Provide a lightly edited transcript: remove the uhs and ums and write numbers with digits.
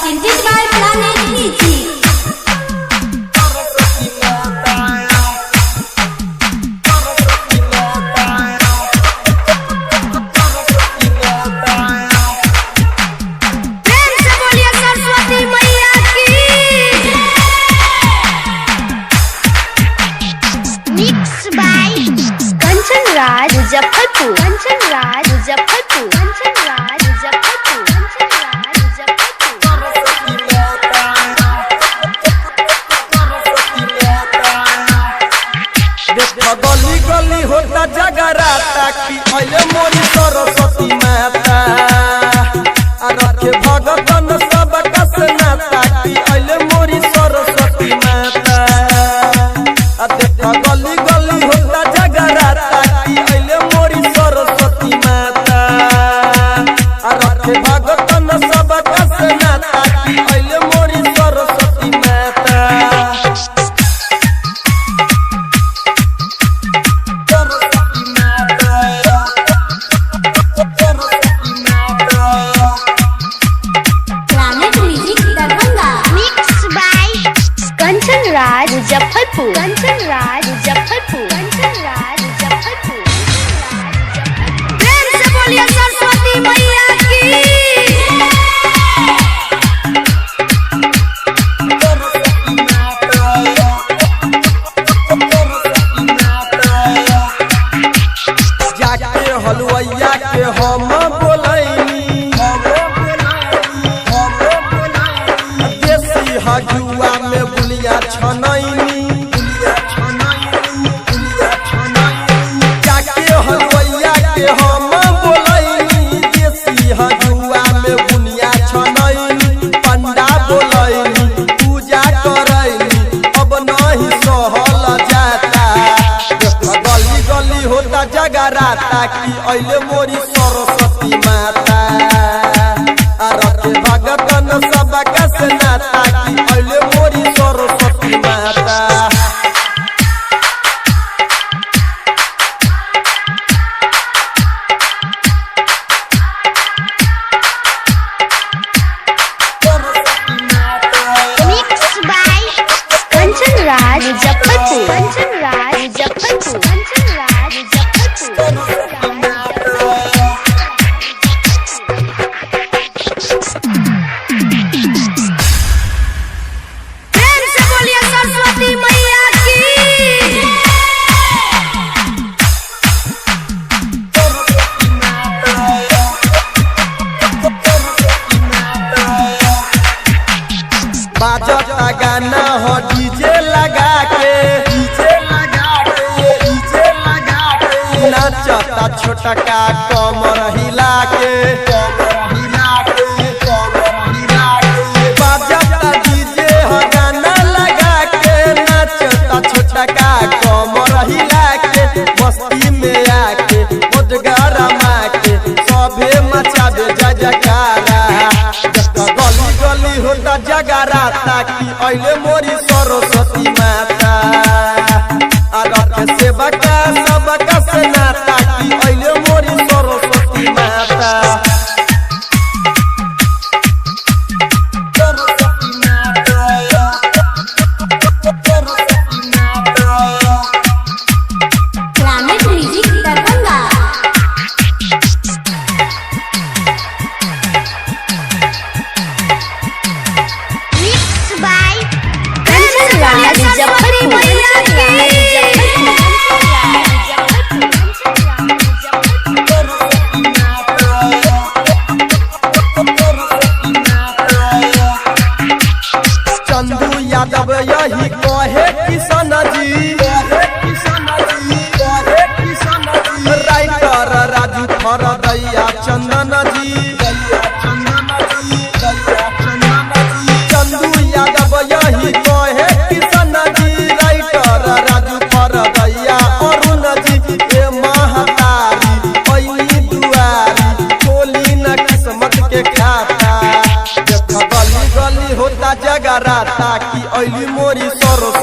presented by Planet Music. Muzaffarpur Kanchan Raj Muzaffarpur Kanchan Raj Muzaffarpur Kanchan Raj Muzaffarpur गली गली होता जगराता की अइले मोरी सरस्वती माता रखे भगतन सब कस नाता की अइले मोरी सरस्वती माता देखा गली गली होता जगराता की अइले मोरी सरस्वती माता रखे भगतन सब कस नाता की अइले मोरी सरस्वती माता मुजफ्फरपुर कंचन राज मुजफ्फरपुर कंचन राज मुजफ्फरपुर प्रेम से बोलिए सरस्वती मैया की जाके हलवैया के हम बोलैनी देसी हजुआ में बुलिया छनैनी जाके हलवैया के हम बोलैनी देसी हजुआ में बुनिया छनैनी पंडा बोलैनी पूजा करैनी अब नहीं सहल जाता गली गली होता जगराता की अइले मोरी सरस्वती माता रखे भगतन सब कस नाता की अइले मोरी सरस्वती माता कंचन राज मुजफ्फरपुर कंचन राज मुजफ्फरपुर कंचन राज प्रेम से बोलिए सरस्वती मैया की बाजता गाना हो डीजे लगा के नाचता छोटका कमर हिला के बाजता डीजे हो गाना लगा के नाचता छोटका कमर हिला के मस्ती में आके मुजगरा माके सभे मचाबे जय जयकारा गली गली होता जगराता की अइले मोरी सरस्वती माता रखे सेवका सब कस नाता की अइले मोरी सरस्वती माता Planet Music Darbhanga. Kanchan Raj Muzaffarpur Chandu Yadav यही कहे किशन जी राइटर राजू फरदैया चंदन जी चंदू यादव यही कहे किशन जी राइटर राजू फरदैया अरुण जी ए महतारी पैनी दुआरी खोली न किस्मत के खाता गली गली होता जगराता की अइली मोरी सरस्वती